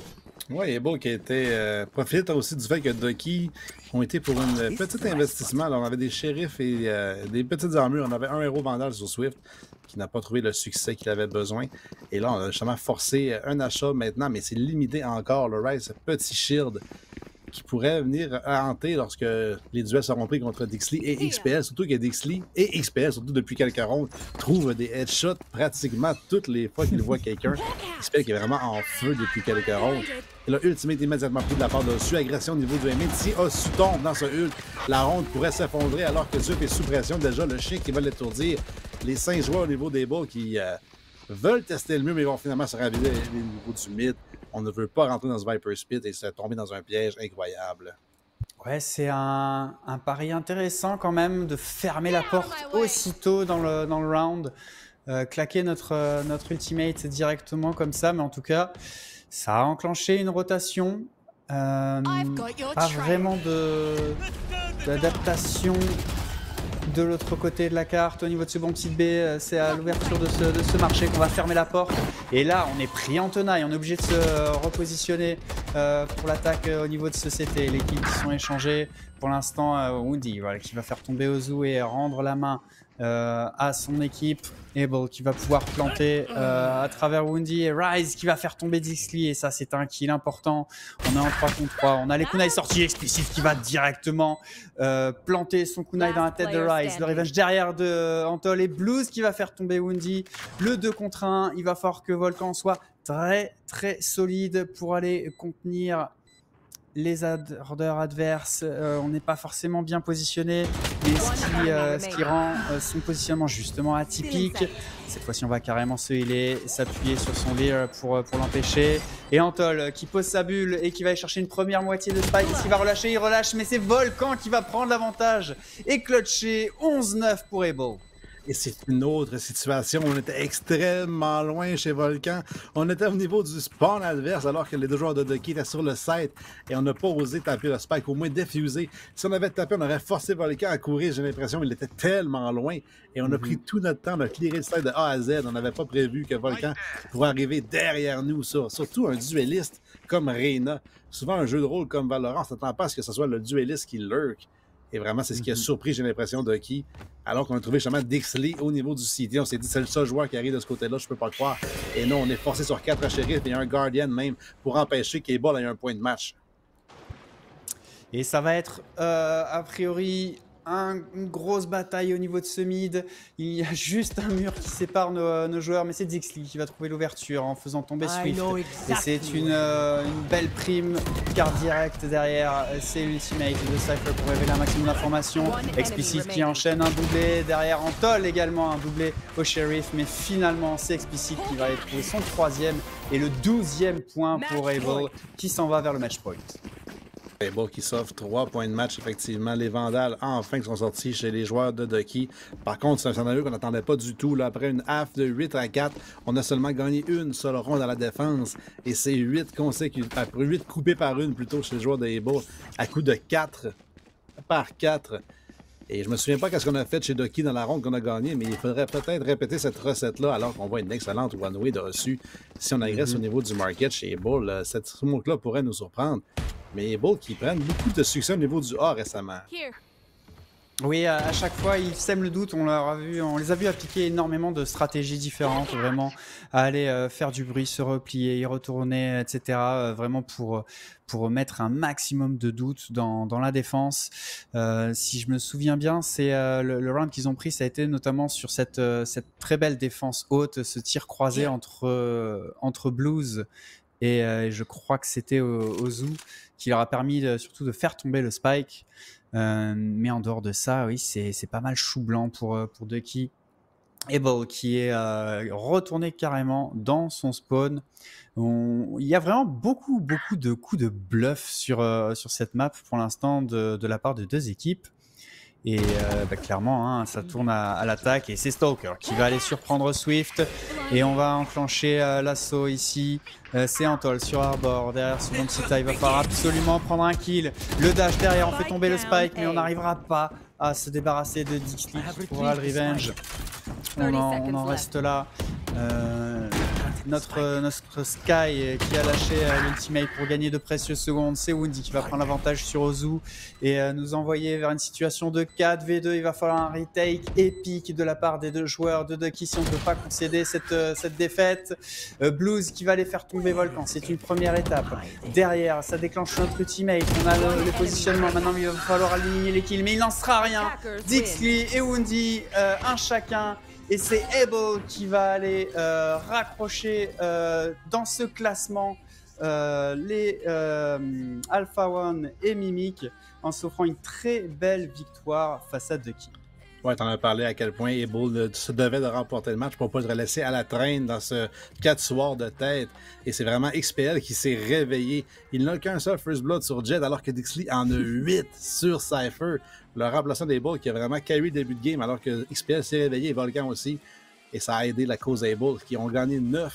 Oui, Able qui a été profite aussi du fait que Ducky ont été pour un petit investissement. Alors, on avait des shérifs et des petites armures. On avait un héros vandal sur Swift qui n'a pas trouvé le succès qu'il avait besoin. Et là, on a justement forcé un achat maintenant, mais c'est limité encore. Le Ryze, ce petit shield qui pourrait venir hanter lorsque les duels seront pris contre Dixley et XPL, surtout que Dixley et XPL, surtout depuis quelques rondes, trouvent des headshots pratiquement toutes les fois qu'ils voient quelqu'un. XPL qui est vraiment en feu depuis quelques rondes. Et là, Ultimate immédiatement pris de la part de Su, agression au niveau du M. Si Osu tombe dans ce ult, la ronde pourrait s'effondrer alors que Zup est sous pression. Déjà, le chien qui va l'étourdir. Les 5 joueurs au niveau des balls qui veulent tester le mieux, mais vont finalement se raviver au niveau du mid. On ne veut pas rentrer dans ce Viper Spit et se tomber dans un piège incroyable. Ouais, c'est un pari intéressant quand même de fermer la porte aussitôt dans le round. Claquer notre ultimate directement comme ça, mais en tout cas, ça a enclenché une rotation. Pas vraiment d'adaptation de l'autre côté de la carte. Au niveau de ce bon petit B, c'est à l'ouverture de ce marché qu'on va fermer la porte. Et là, on est pris en tenaille. On est obligé de se repositionner pour l'attaque au niveau de ce CT. Les kills qui sont échangés. Pour l'instant, Woundy voilà, qui va faire tomber Ozu et rendre la main à son équipe. Able qui va pouvoir planter à travers Woundy et Rise qui va faire tomber Dixley et ça c'est un kill important. On est en 3 contre 3, on a les kunai sortis explicites qui va directement planter son kunai dans la tête de Rise. Le revenge derrière de Antol et Blues qui va faire tomber Woundy. Le 2 contre 1, il va falloir que Volcan soit très très solide pour aller contenir les orders adverses. On n'est pas forcément bien positionné, mais ce qui rend son positionnement justement atypique. Cette fois-ci, on va carrément se healer, s'appuyer sur son leer pour l'empêcher. Et Antol qui pose sa bulle et qui va aller chercher une première moitié de spike. Est-ce qu'il va relâcher? Il relâche, mais c'est Volcan qui va prendre l'avantage et clutcher 11-9 pour Able. Et c'est une autre situation. On était extrêmement loin chez Volcan. On était au niveau du spawn adverse alors que les 2 joueurs de Ducky étaient sur le site et on n'a pas osé taper le spike, au moins diffuser. Si on avait tapé, on aurait forcé Volcan à courir. J'ai l'impression qu'il était tellement loin et on a pris tout notre temps de clearer le site de A à Z. On n'avait pas prévu que Volcan pourrait arriver derrière nous. Surtout un dueliste comme Reyna. Souvent, un jeu de rôle comme Valorant, on ne s'attend pas à ce que ce soit le dueliste qui lurk. Et vraiment, c'est ce qui a surpris, j'ai l'impression, Ducky. Alors qu'on a trouvé justement Dixley au niveau du CT. On s'est dit, c'est le seul joueur qui arrive de ce côté-là, je peux pas le croire. Et non, on est forcé sur 4 shérifs et un Guardian même pour empêcher Cable ait un point de match. Et ça va être, a priori, une grosse bataille au niveau de ce mid. Il y a juste un mur qui sépare nos joueurs, mais c'est Dixley qui va trouver l'ouverture en faisant tomber Swift. Et c'est une belle prime, carte directe derrière. C'est l'ultimate de Cypher pour révéler un maximum d'informations. Explicit qui enchaîne un doublé. Derrière Antol également un doublé au shérif. Mais finalement, c'est Explicit qui va aller trouver son 3e et le 12e point pour Able qui s'en va vers le match point. Able qui s'offre 3 points de match, effectivement. Les Vandales, enfin, qui sont sortis chez les joueurs de Ducky. Par contre, c'est un scénario qu'on n'attendait pas du tout. Là, après une half de 8-4, on a seulement gagné une seule ronde à la défense. Et c'est 8 consécutifs, après 8 coupés par une plutôt chez les joueurs de Able, à coup de 4 par 4. Et je me souviens pas qu'est-ce qu'on a fait chez Ducky dans la ronde qu'on a gagné, mais il faudrait peut-être répéter cette recette-là alors qu'on voit une excellente one-way de reçu. Si on agresse au niveau du market chez Able, cette smoke-là pourrait nous surprendre. Mais Able qui prennent beaucoup de succès au niveau du A récemment. Oui, à chaque fois, ils sèment le doute. On les a vus appliquer énormément de stratégies différentes, vraiment, à aller faire du bruit, se replier, y retourner, etc. Vraiment pour mettre un maximum de doute dans la défense. Si je me souviens bien, c'est le round qu'ils ont pris, ça a été notamment sur cette très belle défense haute, ce tir croisé entre Blues et je crois que c'était Ozu qui leur a permis surtout de faire tomber le spike. Mais en dehors de ça, oui, c'est pas mal chou blanc pour Ducky. Able qui est retourné carrément dans son spawn. Il y a vraiment beaucoup de coups de bluff sur cette map pour l'instant de la part de 2 équipes. Et clairement, ça tourne à l'attaque et c'est Stalker qui va aller surprendre Swift. Et on va enclencher l'assaut ici. C'est Antol sur Arbor, derrière ce bon site. Il va falloir absolument prendre un kill. Le dash derrière, on fait tomber le spike, mais on n'arrivera pas à se débarrasser de Dixley qui trouvera le revenge. On en reste là. notre Sky qui a lâché l'ultimate pour gagner de précieuses secondes. C'est Woundy qui va prendre l'avantage sur Ozu et nous envoyer vers une situation de 4v2. Il va falloir un retake épique de la part des deux joueurs de Ducky si on ne peut pas concéder cette défaite. Blues qui va les faire tomber Volcan, c'est une première étape. Derrière, ça déclenche notre ultimate. On a les positionnements. Maintenant, il va falloir aligner les kills, mais il n'en sera rien. Dixley et Woundy, un chacun. Et c'est Able qui va aller raccrocher dans ce classement les Alpha One et Mimic en s'offrant une très belle victoire face à Ducky. Ouais, t'en as parlé à quel point Able se devait de remporter le match pour pas le laisser à la traîne dans ce 4 soirs de tête. Et c'est vraiment XPL qui s'est réveillé. Il n'a qu'un seul First Blood sur Jet alors que Dixley en a 8 sur Cypher. Le remplaçant d'Able qui a vraiment carry le début de game alors que XPL s'est réveillé et Volcan aussi. Et ça a aidé la cause Able qui ont gagné 9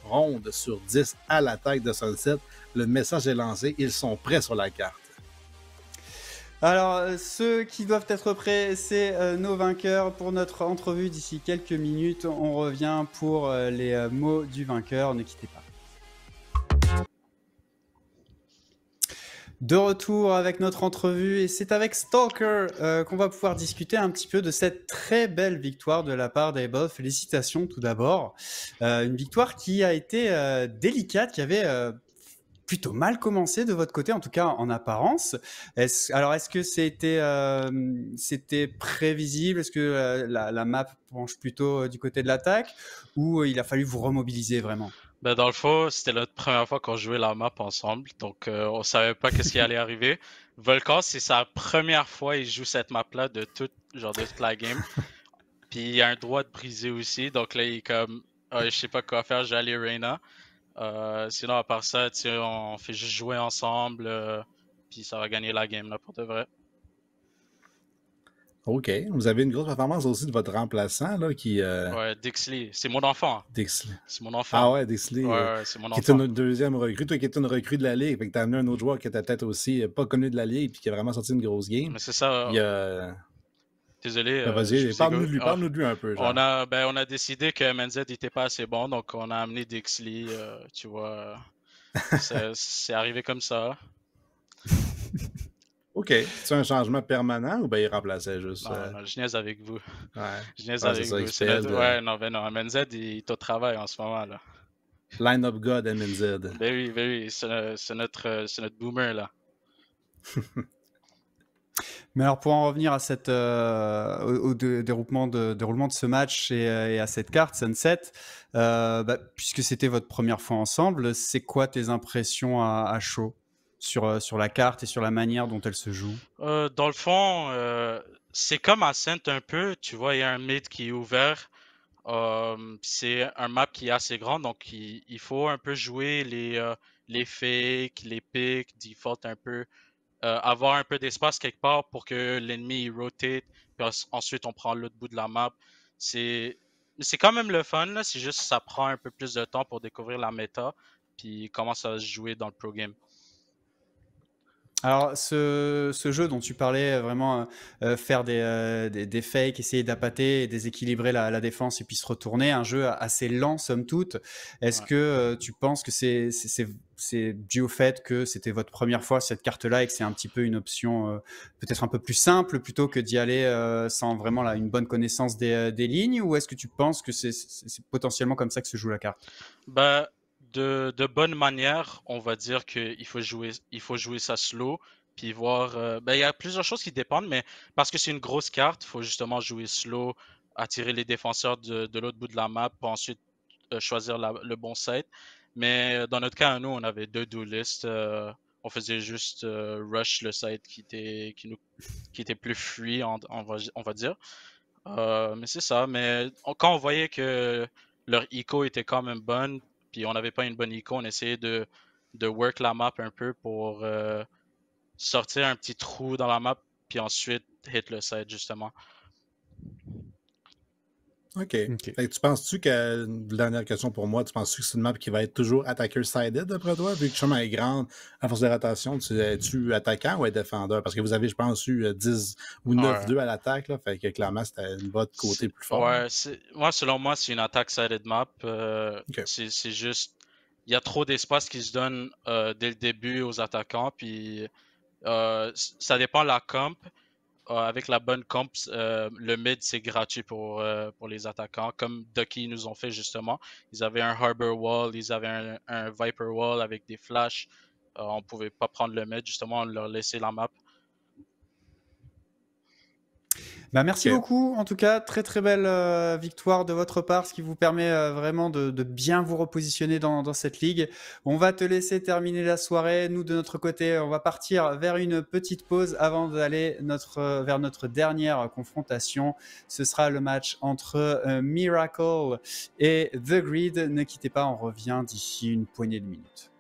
rondes sur 10 à l'attaque de Sunset. Le message est lancé, ils sont prêts sur la carte. Alors, ceux qui doivent être prêts, c'est nos vainqueurs pour notre entrevue d'ici quelques minutes. On revient pour les mots du vainqueur, ne quittez pas. De retour avec notre entrevue et c'est avec Stalker qu'on va pouvoir discuter un petit peu de cette très belle victoire de la part d'Able. Félicitations tout d'abord. Une victoire qui a été délicate, qui avait plutôt mal commencé de votre côté, en tout cas en apparence. Est-ce que c'était prévisible? Est-ce que la map penche plutôt du côté de l'attaque ou il a fallu vous remobiliser vraiment? Ben dans le fond, c'était la première fois qu'on jouait la map ensemble, donc on savait pas qu'est-ce qui allait arriver. Volcan, c'est sa première fois il joue cette map-là de toute la game. Puis il a un droit de briser aussi, donc là il est comme je sais pas quoi faire, j'ai allé Reyna. Sinon à part ça, on fait juste jouer ensemble, puis ça va gagner la game là pour de vrai. OK. Vous avez une grosse performance aussi de votre remplaçant, là, qui... Ouais, Dixley, c'est mon enfant. Dixley. C'est mon enfant. Ah ouais, Dixley. Ouais, c'est mon enfant. Qui est une deuxième recrue. Toi qui es une recrue de la Ligue, fait que t'as amené un autre joueur qui était peut-être aussi pas connu de la Ligue, puis qui a vraiment sorti une grosse game. Mais c'est ça. Il y a... Désolé. Vas-y, parle-nous de lui un peu. Genre. On a décidé que MNZ n'était pas assez bon, donc on a amené Dixley, tu vois. C'est arrivé comme ça. OK. C'est un changement permanent ou bien il remplaçait juste. Non, je niaise avec vous. Ouais. Je niaise avec vous. Ouais, non, MNZ, il est au travail en ce moment, là. Line-up God MNZ. Ben oui, c'est notre boomer, là. Mais alors pour en revenir à au déroulement de ce match et à cette carte Sunset, puisque c'était votre première fois ensemble, c'est quoi tes impressions à chaud sur la carte et sur la manière dont elle se joue? Dans le fond, c'est comme Ascent un peu, tu vois, il y a un mid qui est ouvert. C'est un map qui est assez grand, donc il faut un peu jouer les fakes, les picks, default un peu. Avoir un peu d'espace quelque part pour que l'ennemi rotate, puis ensuite on prend l'autre bout de la map. C'est quand même le fun, là. C'est juste que ça prend un peu plus de temps pour découvrir la méta, puis comment ça va se jouer dans le pro game. Alors, ce jeu dont tu parlais, vraiment faire des fakes, essayer d'appâter et déséquilibrer la défense et puis se retourner, un jeu assez lent somme toute. Est-ce que tu penses que c'est dû au fait que c'était votre première fois cette carte-là et que c'est un petit peu une option peut-être un peu plus simple plutôt que d'y aller sans vraiment une bonne connaissance des lignes, ou est-ce que tu penses que c'est potentiellement comme ça que se joue la carte? Bah, de bonne manière, on va dire qu'il faut jouer ça slow, puis voir. Il y a plusieurs choses qui dépendent, mais parce que c'est une grosse carte, il faut justement jouer slow, attirer les défenseurs de l'autre bout de la map, pour ensuite choisir le bon site. Mais dans notre cas, nous, on avait deux duelists. On faisait juste rush le site qui était plus free, on va dire. Mais c'est ça. Mais quand on voyait que leur eco était quand même bonne, puis on n'avait pas une bonne eco, on essayait de work la map un peu pour sortir un petit trou dans la map, puis ensuite hit le site, justement. OK. Fait que tu penses-tu que, dernière question pour moi, tu penses-tu que c'est une map qui va être toujours attacker-sided d'après toi? Vu que le chemin est grande, à force de rotation, es-tu attaquant ou es défendeur? Parce que vous avez, je pense, eu 10 ou Ouais. 9-2 à l'attaque, là. Fait que clairement, c'était votre côté plus fort. Ouais, moi, selon moi, c'est une attaque sided map. OK. C'est juste, il y a trop d'espace qui se donne dès le début aux attaquants, puis ça dépend de la comp. Avec la bonne comp, le mid c'est gratuit pour les attaquants, comme Ducky nous ont fait justement. Ils avaient un Harbor Wall, ils avaient un Viper Wall avec des flashs. On pouvait pas prendre le mid, justement, on leur laissait la map. Bah, merci OK. beaucoup. En tout cas, très très belle victoire de votre part, ce qui vous permet vraiment de bien vous repositionner dans cette ligue. On va te laisser terminer la soirée. Nous, de notre côté, on va partir vers une petite pause avant d'aller vers notre dernière confrontation. Ce sera le match entre Miracle et The Grid. Ne quittez pas, on revient d'ici une poignée de minutes.